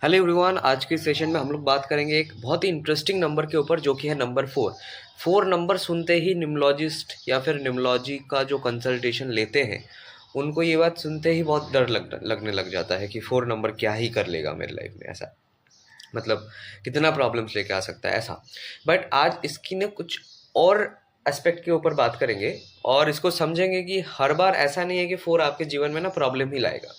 Hello everyone, आज के session में हम लोग बात करेंगे एक बहुत ही इंटरेस्टिंग नंबर के ऊपर जो कि है नंबर 4। 4 नंबर सुनते ही निम्नोलॉजिस्ट या फिर निम्नोलॉजी का जो कंसल्टेशन लेते हैं उनको ये बात सुनते ही बहुत डर लगने लग जाता है कि 4 नंबर क्या ही कर लेगा मेरी लाइफ में, ऐसा मतलब कितना प्रॉब्लम्स लेके आ सकता है ऐसा। बट आज इसकी ने कुछ और एस्पेक्ट के ऊपर बात करेंगे और इसको समझेंगे कि हर बार ऐसा नहीं है कि 4 आपके जीवन में ना प्रॉब्लम ही लाएगा।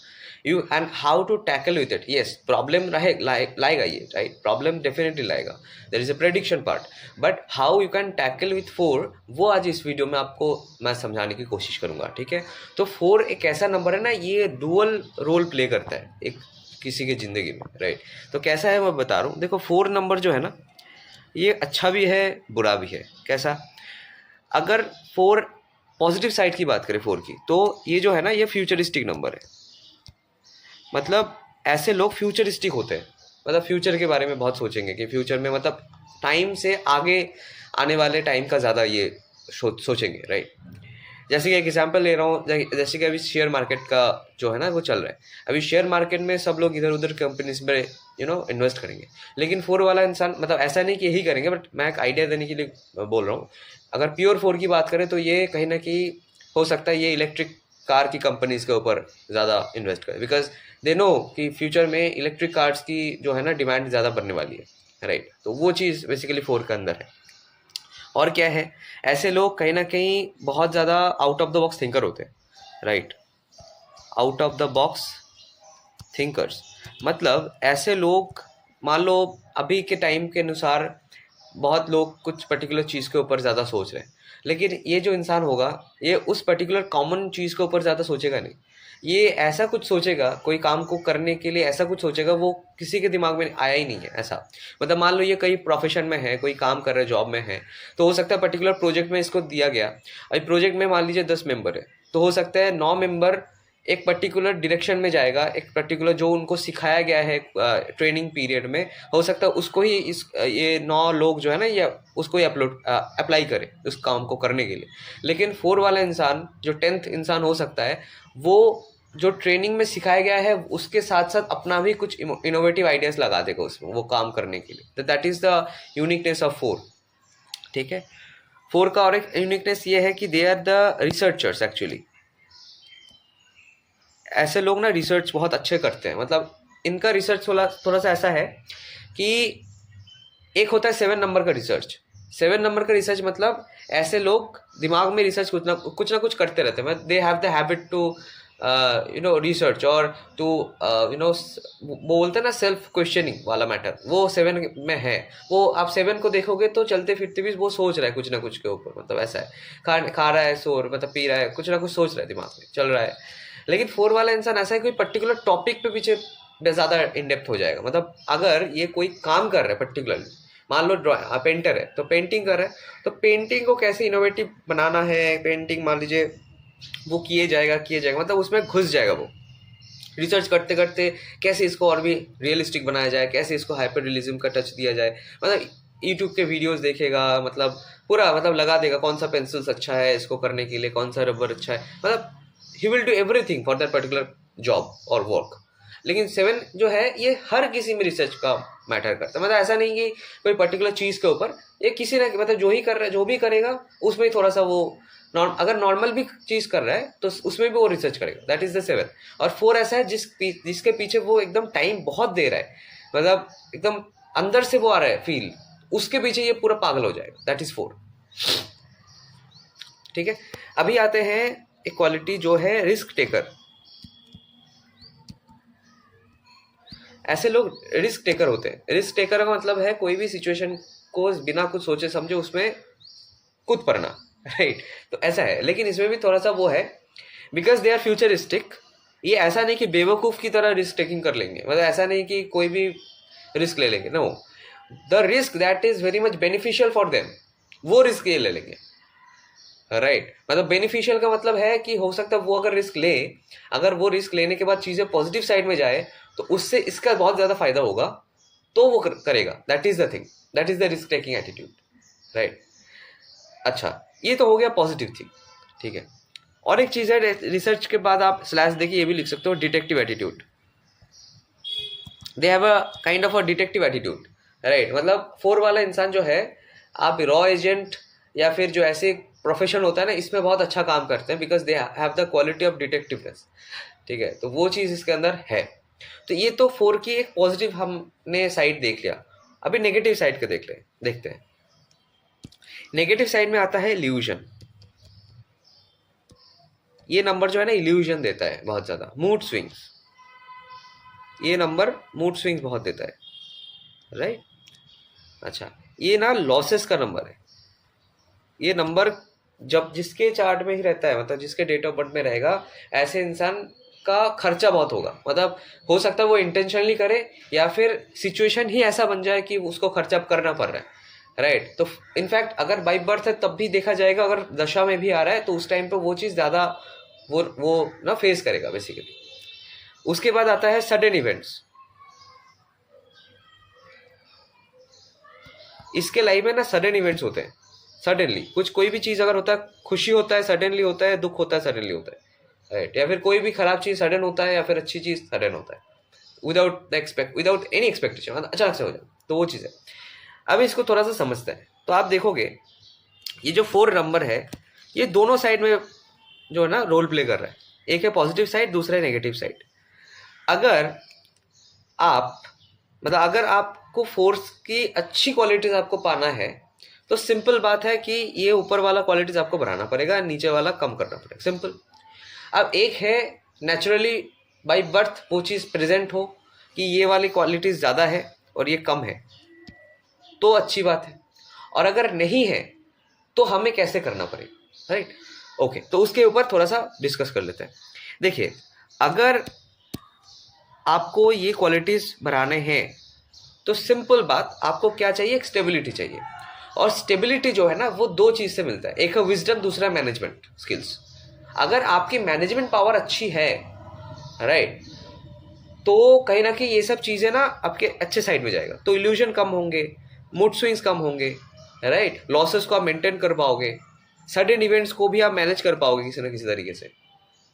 You and how to tackle with it. Yes, problem लाएगा ये, राइट, प्रॉब्लम डेफिनेटली लाएगा, there is a prediction part, but how you can tackle with 4 वो आज इस वीडियो में आपको मैं समझाने की कोशिश करूंगा। ठीक है, तो 4 एक ऐसा नंबर है ना, ये डुअल रोल प्ले करता है एक किसी की ज़िंदगी में, राइट। तो कैसा है मैं बता रहा हूँ। देखो, 4 नंबर जो है ना, ये अच्छा भी है बुरा भी है। कैसा? अगर 4 पॉजिटिव साइड की बात करें 4 की, तो ये जो है ना, ये फ्यूचरिस्टिक नंबर है। मतलब ऐसे लोग फ्यूचरिस्टिक होते हैं, मतलब फ्यूचर के बारे में बहुत सोचेंगे कि फ्यूचर में मतलब टाइम से आगे आने वाले टाइम का ज़्यादा ये सोचेंगे, राइट। जैसे कि एक एग्जांपल ले रहा हूँ, जैसे कि अभी शेयर मार्केट का जो है ना वो चल रहा है। अभी शेयर मार्केट में सब लोग इधर उधर कंपनीज में इन्वेस्ट करेंगे, लेकिन 4 वाला इंसान मतलब ऐसा नहीं कि यही करेंगे, बट मैं एक आइडिया देने के लिए बोल रहा हूँ। अगर प्योर 4 की बात करें तो ये कहीं ना कहीं हो सकता है ये इलेक्ट्रिक कार की कंपनीज के ऊपर ज़्यादा इन्वेस्ट करें, बिकॉज दे नो कि फ्यूचर में इलेक्ट्रिक कार्स की जो है ना डिमांड ज़्यादा बढ़ने वाली है, राइट। तो वो चीज़ बेसिकली 4 के अंदर है। और क्या है, ऐसे लोग कहीं ना कहीं बहुत ज़्यादा out of the box thinker होते हैं, right. Out of the box thinkers मतलब ऐसे लोग, मान लो अभी के टाइम के अनुसार बहुत लोग कुछ पर्टिकुलर चीज़ के ऊपर ज़्यादा सोच रहे हैं, लेकिन ये जो इंसान होगा ये उस पर्टिकुलर कॉमन चीज़ के ऊपर ज़्यादा सोचेगा नहीं। ये ऐसा कुछ सोचेगा, कोई काम को करने के लिए ऐसा कुछ सोचेगा वो किसी के दिमाग में आया ही नहीं है ऐसा। मतलब मान लो ये कई प्रोफेशन में है, कोई काम कर रहा है, जॉब में है, तो हो सकता है पर्टिकुलर प्रोजेक्ट में इसको दिया गया, और प्रोजेक्ट में मान लीजिए 10 मेंबर है, तो हो सकता है 9 मेंबर एक पर्टिकुलर डायरेक्शन में जाएगा, एक पर्टिकुलर जो उनको सिखाया गया है ट्रेनिंग पीरियड में, हो सकता है उसको ही इस ये 9 लोग जो है ना ये उसको ही अप्लाई करे उस काम को करने के लिए। लेकिन 4 वाला इंसान जो 10th इंसान हो सकता है, वो जो ट्रेनिंग में सिखाया गया है उसके साथ साथ अपना भी कुछ इनोवेटिव आइडियाज लगा देगा उसमें वो काम करने के लिए। तो that is the uniqueness of 4। ठीक है, 4 का और एक यूनिकनेस ये है कि they are the researchers actually. ऐसे लोग ना रिसर्च बहुत अच्छे करते हैं, मतलब इनका रिसर्च थोड़ा सा ऐसा है कि एक होता है 7 नंबर का रिसर्च। 7 नंबर का रिसर्च मतलब ऐसे लोग दिमाग में रिसर्च कुछ ना कुछ करते रहते हैं, they have the habit to research और टू वो बोलते हैं ना सेल्फ क्वेश्चनिंग वाला मैटर, वो 7 में है। वो आप 7 को देखोगे तो चलते फिरते भी वो सोच रहा है कुछ ना कुछ के ऊपर, मतलब ऐसा है, खा रहा है, सो मतलब पी रहा है, कुछ ना कुछ सोच रहा है, दिमाग में चल रहा है। लेकिन 4 वाला इंसान ऐसा है, कोई पर्टिकुलर टॉपिक पे पीछे ज़्यादा इन डेप्थ हो जाएगा। मतलब अगर ये कोई काम कर रहा है पर्टिकुलरली, मान लो पेंटर है तो पेंटिंग कर रहा है, तो पेंटिंग को कैसे इनोवेटिव बनाना है, पेंटिंग मान लीजिए वो किए जाएगा, मतलब उसमें घुस जाएगा वो रिसर्च करते करते, कैसे इसको और भी रियलिस्टिक बनाया जाए, कैसे इसको हाइपर रियलिज्म का टच दिया जाए। मतलब यूट्यूब के वीडियोस देखेगा, मतलब पूरा मतलब लगा देगा कौन सा पेंसिल्स अच्छा है इसको करने के लिए, कौन सा रबर अच्छा है, मतलब he will do everything for that particular job और वर्क। लेकिन 7 जो है ये हर किसी में रिसर्च का मैटर करता है, मतलब ऐसा नहीं कि कोई पर्टिकुलर चीज़ के ऊपर, ये किसी ना मतलब जो ही कर रहा है, जो भी करेगा उसमें थोड़ा सा वो अगर नॉर्मल भी चीज़ कर रहा है तो उसमें भी वो रिसर्च करेगा। That is the 7। और 4 ऐसा है जिसके पीछे वो एकदम टाइम बहुत दे रहा है, मतलब एकदम अंदर से वो आ रहा है फील, उसके पीछे ये पूरा पागल हो जाएगा। That is 4। ठीक है, अभी आते हैं इक्वालिटी जो है रिस्क टेकर। ऐसे लोग रिस्क टेकर होते हैं। रिस्क टेकर का मतलब है कोई भी सिचुएशन को बिना कुछ सोचे समझे उसमें कूद पड़ना, राइट। तो ऐसा है, लेकिन इसमें भी थोड़ा सा वो है, बिकॉज दे आर फ्यूचरिस्टिक। ये ऐसा नहीं कि बेवकूफ़ की तरह रिस्क टेकिंग कर लेंगे, मतलब ऐसा नहीं कि कोई भी रिस्क ले लेंगे, no, the risk that is very much beneficial for them, वो रिस्क ये ले लेंगे, राइट। मतलब बेनिफिशियल का मतलब है कि हो सकता है वो अगर रिस्क ले, अगर वो रिस्क लेने के बाद चीज़ें पॉजिटिव साइड में जाए तो उससे इसका बहुत ज़्यादा फायदा होगा, तो वो करेगा। That is the thing, that is the risk taking attitude, right. अच्छा, ये तो हो गया पॉजिटिव थिंग, ठीक है। और एक चीज़ है, रिसर्च के बाद आप स्लैश देखिए ये भी लिख सकते हो, detective attitude. They have a kind of a detective attitude, right. मतलब 4 वाला इंसान जो है, आप रॉ एजेंट या फिर जो ऐसे प्रोफेशन होता है ना, इसमें बहुत अच्छा काम करते हैं, because they have the quality of detectiveness, ठीक है। तो वो चीज़ इसके अंदर है। तो ये तो 4 की एक पॉजिटिव हमने साइड देख लिया। अभी नेगेटिव साइड का देखते हैं। नेगेटिव साइड में आता है इल्यूजन। ये नंबर जो है ना इल्यूजन देता है बहुत ज़्यादा, मूड स्विंग्स। ये नंबर मूड स्विंग्स बहुत देता है, राइट। अच्छा, ये ना लॉसेस का नंबर है। ये नंबर जब जिसके चार्ट में ही रहता है, मतलब जिसके डेट ऑफ बर्थ में रहेगा, ऐसे इंसान का खर्चा बहुत होगा। मतलब हो सकता है वो इंटेंशनली करे या फिर सिचुएशन ही ऐसा बन जाए कि उसको खर्चा करना पड़ रहा है, राइट। तो इनफैक्ट अगर बाई बर्थ है तब भी देखा जाएगा, अगर दशा में भी आ रहा है तो उस टाइम पे वो चीज़ ज़्यादा वो ना फेस करेगा बेसिकली। उसके बाद आता है सडन इवेंट्स। इसके लाइफ में ना सडन इवेंट्स होते हैं। सडनली कुछ कोई भी चीज़ अगर होता है, खुशी होता है सडनली होता है, दुख होता है सडनली होता है, राइट। या फिर कोई भी खराब चीज़ सडन होता है या फिर अच्छी चीज़ सडन होता है, विदाउट एनी एक्सपेक्टेशन, अचानक से हो जाए, तो वो चीज़ है। अब इसको थोड़ा सा समझते हैं। तो आप देखोगे ये जो 4 नंबर है, ये दोनों साइड में जो है ना रोल प्ले कर रहा है। एक है पॉजिटिव साइड, दूसरा है नेगेटिव साइड। अगर आपको फोर्स की अच्छी क्वालिटीज आपको पाना है, तो सिंपल बात है कि ये ऊपर वाला क्वालिटीज आपको बढ़ाना पड़ेगा, नीचे वाला कम करना पड़ेगा, सिंपल। अब एक है नेचुरली बाय बर्थ वो चीज़ प्रेजेंट हो कि ये वाली क्वालिटीज ज़्यादा है और ये कम है, तो अच्छी बात है। और अगर नहीं है तो हमें कैसे करना पड़ेगा, राइट। ओके, तो उसके ऊपर थोड़ा सा डिस्कस कर लेते हैं। देखिए, अगर आपको ये क्वालिटीज बढ़ाने हैं तो सिंपल बात, आपको क्या चाहिए, एक स्टेबिलिटी चाहिए। और स्टेबिलिटी जो है ना वो 2 चीज़ से मिलता है, एक है विजडम, दूसरा मैनेजमेंट स्किल्स। अगर आपकी मैनेजमेंट पावर अच्छी है, राइट, तो कहीं ना कहीं ये सब चीज़ें ना आपके अच्छे साइड में जाएगा, तो इल्यूजन कम होंगे, मूड स्विंग्स कम होंगे, राइट। लॉसेस को आप मेंटेन कर पाओगे, सडन इवेंट्स को भी आप मैनेज कर पाओगे किसी ना किसी तरीके से,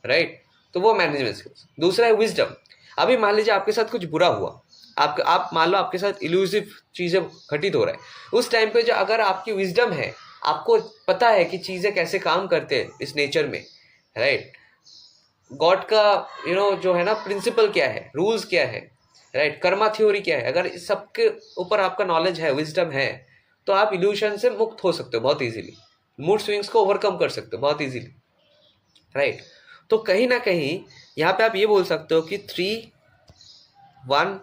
राइट। तो वो मैनेजमेंट स्किल्स। दूसरा है विजडम। अभी मान लीजिए आपके साथ कुछ बुरा हुआ, आप मान लो आपके साथ इल्यूसिव चीज़ें घटित हो रहा है, उस टाइम पे जो अगर आपकी विजडम है, आपको पता है कि चीज़ें कैसे काम करते हैं इस नेचर में, राइट। गॉड का जो है ना प्रिंसिपल क्या है, रूल्स क्या है, राइट, कर्मा थ्योरी क्या है, अगर इस सबके ऊपर आपका नॉलेज है, विजडम है, तो आप इल्यूशन से मुक्त हो सकते हो बहुत इजीली, मूड स्विंग्स को ओवरकम कर सकते हो बहुत इजीली, राइट। तो कहीं ना कहीं यहाँ पे आप ये बोल सकते हो कि 3, 1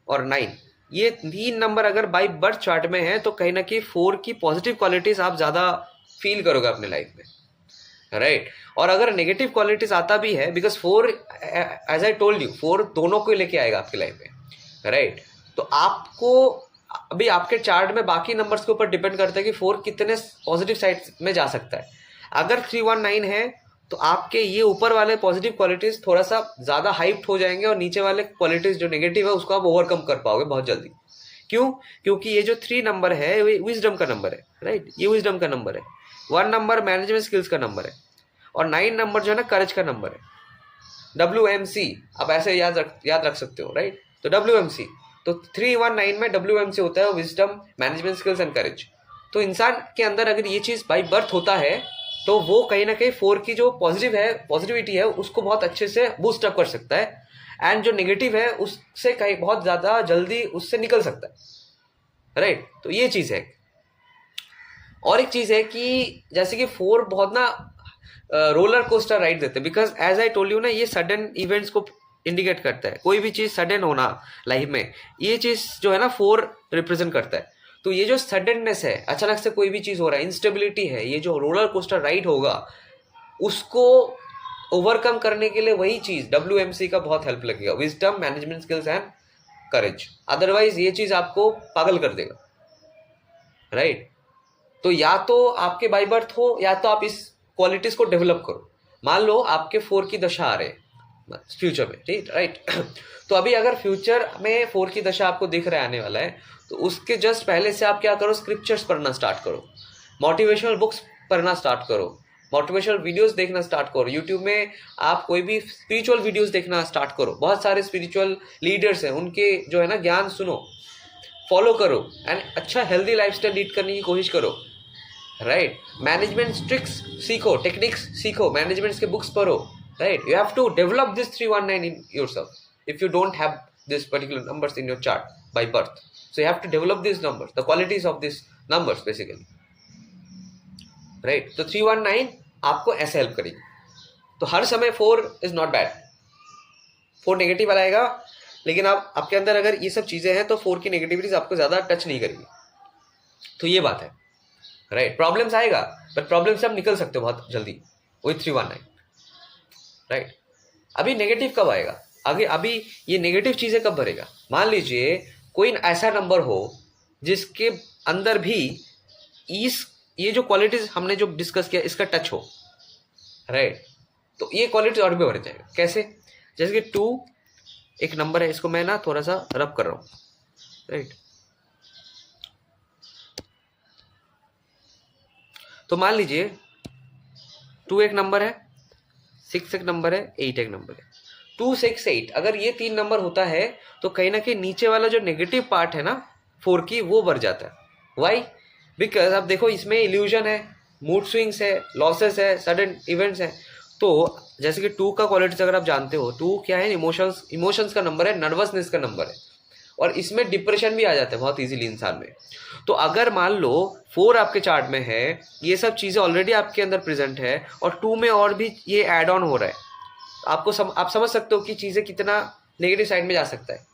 और 9 ये 3 नंबर अगर बाई बर्थ चार्ट में है, तो कहीं ना कहीं 4 की पॉजिटिव क्वालिटीज आप ज़्यादा फील करोगे अपने लाइफ में, राइट। और अगर नेगेटिव क्वालिटीज आता भी है, because 4 as I told you 4 दोनों को लेके आएगा आपकी लाइफ में, राइट। तो आपको अभी आपके चार्ट में बाकी नंबर्स के ऊपर डिपेंड करता है कि 4 कितने पॉजिटिव साइड में जा सकता है। अगर 3, 1, 9 है तो आपके ये ऊपर वाले पॉजिटिव क्वालिटीज थोड़ा सा ज़्यादा हाइप्ड हो जाएंगे, और नीचे वाले क्वालिटीज जो नेगेटिव है उसको आप ओवरकम कर पाओगे बहुत जल्दी। क्यों? क्योंकि ये जो 3 नंबर है वो विजडम का नंबर है, राइट, ये विजडम का नंबर है। 1 नंबर मैनेजमेंट स्किल्स का नंबर है, और 9 नंबर जो है ना करेज का नंबर है, WMC। आप ऐसे याद रख सकते हो, राइट। तो WMC, तो 3, 1, 9 में WMC होता है, wisdom, management skills and courage. तो इंसान के अंदर अगर ये चीज़ बाई बर्थ होता है, तो वो कहीं ना कहीं 4 की जो पॉजिटिविटी है उसको बहुत अच्छे से बूस्ट अप कर सकता है, एंड जो नेगेटिव है उससे कहीं बहुत ज़्यादा जल्दी उससे निकल सकता है, राइट। तो ये चीज़ है। और एक चीज़ है कि जैसे कि 4 बहुत ना रोलर कोस्टर राइड देते हैं, because as I told you ना, ये सडन इवेंट्स को इंडिकेट करता है। कोई भी चीज़ सडन होना लाइफ में, ये चीज़ जो है ना 4 रिप्रेजेंट करता है। तो ये जो सडननेस है, अचानक से कोई भी चीज़ हो रहा है, इंस्टेबिलिटी है, ये जो रोलर कोस्टर राइड होगा, उसको ओवरकम करने के लिए वही चीज़ WMC का बहुत हेल्प लगेगा, wisdom, management skills and courage. Otherwise ये चीज़ आपको पागल कर देगा, राइट। तो या तो आपके बाई बर्थ हो, या तो आप इस क्वालिटीज़ को डेवलप करो। मान लो आपके 4 की दशा आ रहे हैं फ्यूचर में, ठीक, राइट। तो अभी अगर फ्यूचर में 4 की दशा आपको दिख रहा है आने वाला है, तो उसके जस्ट पहले से आप क्या करो, स्क्रिप्चर्स पढ़ना स्टार्ट करो, मोटिवेशनल बुक्स पढ़ना स्टार्ट करो, मोटिवेशनल वीडियोस देखना स्टार्ट करो। यूट्यूब में आप कोई भी स्पिरिचुअल वीडियोस देखना स्टार्ट करो। बहुत सारे स्पिरिचुअल लीडर्स हैं, उनके जो है ना ज्ञान सुनो, फॉलो करो एंड अच्छा हेल्दी लाइफस्टाइल लीड करने की कोशिश करो, राइट। मैनेजमेंट ट्रिक्स सीखो, टेक्निक्स सीखो, मैनेजमेंट के बुक्स पढ़ो, right. You have to develop this 319 in yourself if you don't have this particular numbers in your chart by birth, so you have to develop these numbers, the qualities of these numbers basically, right। तो 319 आपको ऐसे help करेगी। तो हर समय 4 is not bad, 4 negative वाला आएगा, लेकिन आप आपके अंदर अगर ये सब चीजें हैं तो 4 की नेगेटिविटीज आपको ज्यादा टच नहीं करेगी। तो ये बात है, राइट। प्रॉब्लम्स आएगा, बट प्रॉब्लम से आप निकल सकते हो बहुत जल्दी विथ 319, राइट। अभी नेगेटिव कब आएगा, आगे अभी ये नेगेटिव चीजें कब भरेगा। मान लीजिए कोई ऐसा नंबर हो जिसके अंदर भी ये जो क्वालिटीज हमने जो डिस्कस किया इसका टच हो, राइट। तो ये क्वालिटीज और भी बढ़ जाएगा। कैसे, जैसे कि 2 एक नंबर है, इसको मैं ना थोड़ा सा रब कर रहा हूं, राइट। तो मान लीजिए 2 एक नंबर है, 6 एक नंबर है, 8 एक नंबर है। 2, 6, 8 अगर ये 3 नंबर होता है तो कहीं ना कहीं नीचे वाला जो नेगेटिव पार्ट है ना 4 की, वो बढ़ जाता है। वाई, बिकॉज आप देखो इसमें इल्यूजन है, मूड स्विंग्स है, लॉसेस है, सडन इवेंट्स है। तो जैसे कि 2 का क्वालिटीज अगर आप जानते हो, 2 क्या है, इमोशंस का नंबर है, नर्वसनेस का नंबर है, और इसमें डिप्रेशन भी आ जाता है बहुत इजीली इंसान में। तो अगर मान लो 4 आपके चार्ट में है, ये सब चीज़ें ऑलरेडी आपके अंदर प्रेजेंट है, और 2 में और भी ये एड ऑन हो रहा है, आप समझ सकते हो कि चीज़ें कितना नेगेटिव साइड में जा सकता है।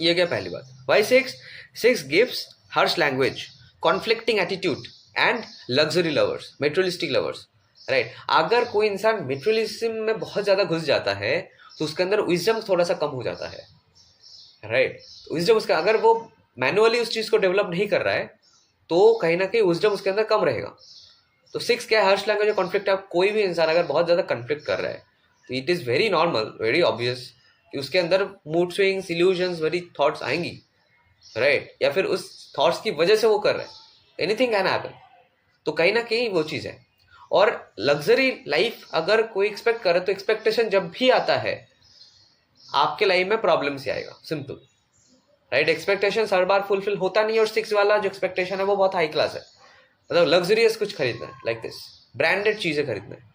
ये क्या पहली बात। Why 6 gives harsh language, conflicting attitude and luxury lovers, materialistic lovers, right. अगर कोई इंसान मेटेरियलिज्म में बहुत ज़्यादा घुस जाता है तो उसके अंदर विजडम थोड़ा सा कम हो जाता है, राइट। विजडम उसका, अगर वो मैनुअली उस चीज़ को डेवलप नहीं कर रहा है तो कहीं ना कहीं विजडम उसके अंदर कम रहेगा। तो 6 क्या है, हर्श लैंग्वेज और कॉन्फ्लिक्ट। आप कोई भी इंसान अगर बहुत ज़्यादा कॉन्फ्लिक्ट कर रहा है तो it is very normal, very obvious कि उसके अंदर mood swings, illusions, very thoughts आएंगी, राइट। या फिर उस थॉट्स की वजह से वो कर रहे हैं, एनीथिंग कैन हैपन। तो कहीं ना कहीं वो चीज़ है। और लग्जरी लाइफ अगर कोई एक्सपेक्ट करे तो एक्सपेक्टेशन जब भी आता है आपके लाइफ में प्रॉब्लम से आएगा, सिंपल, राइट। एक्सपेक्टेशन हर बार फुलफिल होता नहीं है, और 6 वाला जो एक्सपेक्टेशन है वो बहुत हाई क्लास है, मतलब लग्जरियस कुछ खरीदना है, लाइक दिस ब्रांडेड चीज़ें खरीदना है,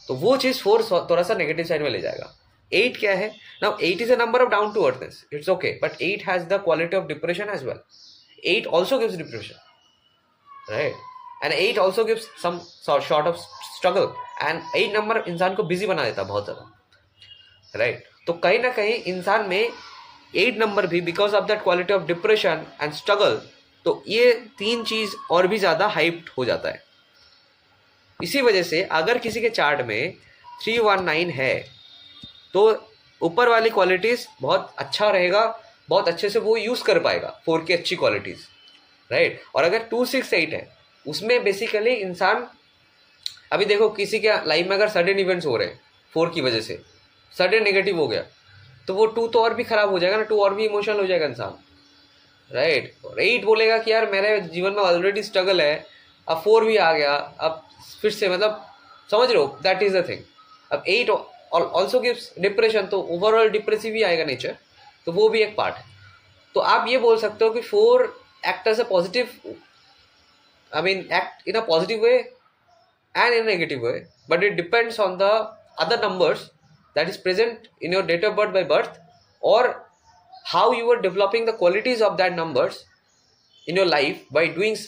तो वो चीज़ 4 थोड़ा सा नेगेटिव साइड में ले जाएगा। 8 क्या है, now 8 is a number of down to earthness, it's okay, but 8 has the quality of depression as well. 8 also gives depression, right, and 8 also gives some sort of struggle, and 8 number इंसान को busy बना देता है बहुत ज़्यादा, right. तो कहीं ना कहीं इंसान में 8 नंबर भी because of that quality of depression and struggle, तो ये 3 चीज़ और भी ज़्यादा हाइप्ड हो जाता है। इसी वजह से अगर किसी के चार्ट में 319 है तो ऊपर वाली क्वालिटीज़ बहुत अच्छा रहेगा, बहुत अच्छे से वो यूज़ कर पाएगा 4 की अच्छी क्वालिटीज़, राइट। और अगर 2, 6, 8 है उसमें बेसिकली इंसान, अभी देखो किसी के लाइफ में अगर सडन इवेंट्स हो रहे हैं 4 की वजह से, सडन नेगेटिव हो गया, तो वो 2 तो और भी खराब हो जाएगा ना, 2 और भी इमोशनल हो जाएगा इंसान, राइट। और 8 बोलेगा कि यार मेरे जीवन में ऑलरेडी स्ट्रगल है, अब 4 भी आ गया, अब फिर से, मतलब समझ रहे हो, दैट इज द थिंग। अब 8 ऑल्सो गिव्स डिप्रेशन, तो ओवरऑल डिप्रेसिव भी आएगा नेचर, तो वो भी एक पार्ट है। तो आप ये बोल सकते हो कि 4 act as a positive, I mean act in a positive way and in a negative way, but it depends on the other numbers that is present in your date of birth by birth, or how you are developing the qualities of that numbers in your life by doing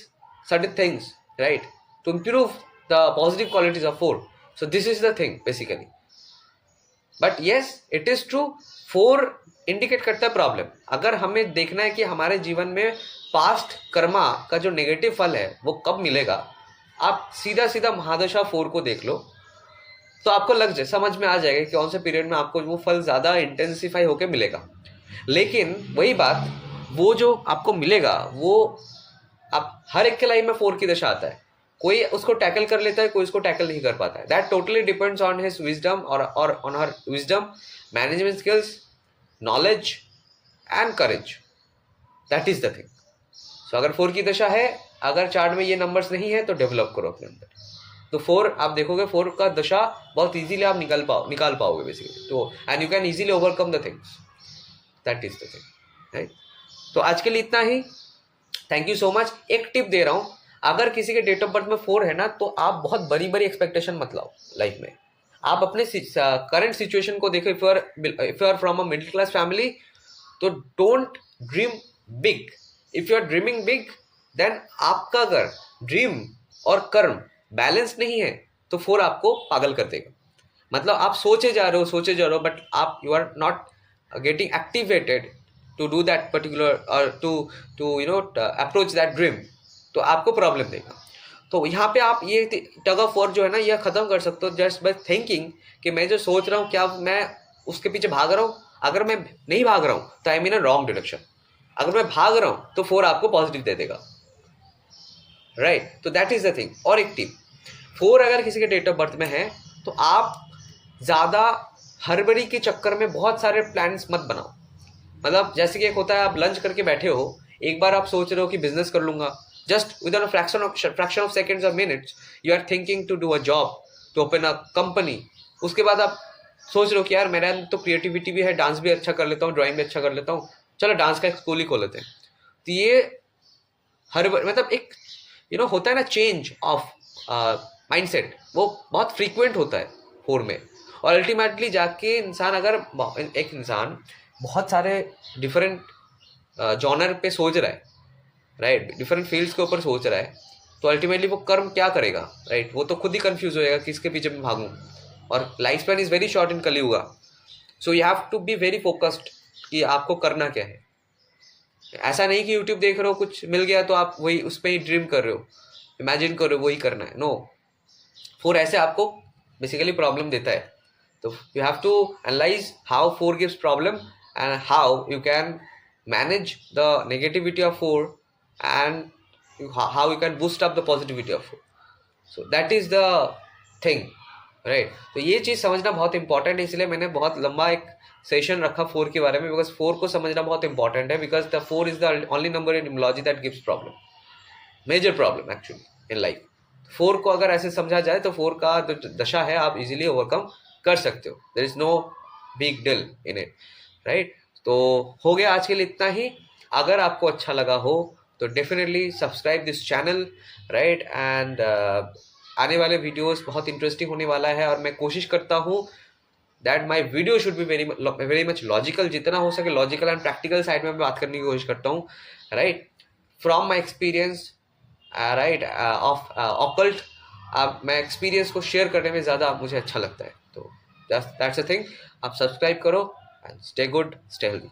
certain things, right, to improve the positive qualities of 4. So this is the thing basically, but yes it is true 4 indicate करता है problem. अगर हमें देखना है कि हमारे जीवन में पास्ट कर्मा का जो नेगेटिव फल है वो कब मिलेगा, आप सीधा महादशा 4 को देख लो, तो आपको समझ में आ जाएगा कि कौन से पीरियड में आपको वो फल ज़्यादा इंटेंसिफाई होकर मिलेगा। लेकिन वही बात, वो जो आपको मिलेगा वो आप हर एक के लाइफ में 4 की दशा आता है, कोई उसको टैकल कर लेता है, कोई उसको टैकल नहीं कर पाता है। That totally depends on his wisdom और on her wisdom, management skills, knowledge and courage, that is the thing. So अगर 4 की दशा है, अगर चार्ट में ये नंबर्स नहीं है तो डेवलप करो अपने अंदर, तो 4 आप देखोगे 4 का दशा बहुत इजीली आप निकाल पाओगे बेसिकली, तो and you can easily overcome the things, that is the thing, right. तो आज के लिए इतना ही, थैंक यू सो मच। एक टिप दे रहा हूँ, अगर किसी के डेट ऑफ बर्थ में 4 है ना, तो आप बहुत बड़ी बड़ी एक्सपेक्टेशन मत लाओ लाइफ में। आप अपने करंट सिचुएशन को देखो, if you are from a middle class family, तो don't dream big. If you are dreaming big, then आपका अगर ड्रीम और कर्म बैलेंस नहीं है तो 4 आपको पागल कर देगा। मतलब आप सोचे जा रहे हो, बट आप you are not getting activated to do that particular और to you know approach that dream, तो आपको प्रॉब्लम देगा। तो यहाँ पे आप ये टग ऑफ वॉर जो है ना, यह खत्म कर सकते हो जस्ट बाय थिंकिंग कि मैं जो सोच रहा हूँ क्या मैं उसके पीछे भाग रहा हूँ। अगर मैं नहीं भाग रहा हूँ तो I mean a wrong direction, अगर मैं भाग रहा हूँ तो 4 आपको पॉजिटिव दे देगा, राइट। तो दैट इज द थिंग। और एक टिप, 4 अगर किसी के डेट ऑफ बर्थ में है तो आप ज़्यादा हड़बड़ी के चक्कर में बहुत सारे प्लान्स मत बनाओ। मतलब जैसे कि एक होता है, आप लंच करके बैठे हो, एक बार आप सोच रहे हो कि बिजनेस कर लूंगा, just within fraction of seconds और minutes you are thinking to do a job, to open a company. उसके बाद आप सोच रहे हो कि यार मेरा तो क्रिएटिविटी भी है, डांस भी अच्छा कर लेता हूँ, ड्राइंग भी अच्छा कर लेता हूँ, चलो डांस का एक स्कूल ही खोल लेते हैं। तो ये हर मतलब एक होता है ना चेंज ऑफ माइंडसेट, वो बहुत फ्रीक्वेंट होता है 4 में। और अल्टीमेटली जाके इंसान अगर एक इंसान बहुत सारे डिफरेंट जॉनर पे सोच रहा है, राइट, डिफरेंट फील्ड्स के ऊपर सोच रहा है, तो अल्टीमेटली वो कर्म क्या करेगा, राइट। वो तो खुद ही कंफ्यूज हो जाएगा किसके पीछे मैं भागूं। और life span is very short in Kaliyuga, so you have to be very focused कि आपको करना क्या है। ऐसा नहीं कि यूट्यूब देख रहे हो कुछ मिल गया तो आप वही उस पर ही ड्रीम कर रहे हो, इमेजिन कर रहे हो वही करना है। नो, 4 ऐसे आपको बेसिकली प्रॉब्लम देता है। तो you have to analyse how 4 gives problem and how you can manage the negativity of 4 and how you can boost up the positivity of 4. So that is the thing, right? तो ये चीज़ समझना बहुत important है, इसलिए मैंने बहुत लंबा एक सेशन रखा 4 के बारे में, बिकॉज 4 को समझना बहुत इंपॉर्टेंट है, because the 4 is the only number in numerology that gives problem, major problem actually in life. 4 को अगर ऐसे समझा जाए तो 4 का जो दशा है आप इजीली ओवरकम कर सकते हो, there is no big deal in it, right. तो हो गया आज के लिए इतना ही। अगर आपको अच्छा लगा हो तो definitely subscribe this channel, right. And आने वाले वीडियोस बहुत इंटरेस्टिंग होने वाला है, और मैं कोशिश करता हूँ that my video should be very much logical, जितना हो सके लॉजिकल एंड प्रैक्टिकल साइड में बात करने की कोशिश करता हूँ, right, from my experience, right, of occult. मैं एक्सपीरियंस को शेयर करने में ज़्यादा मुझे अच्छा लगता है। तो दैट्स अ थिंग। आप सब्सक्राइब करो and stay good, stay healthy.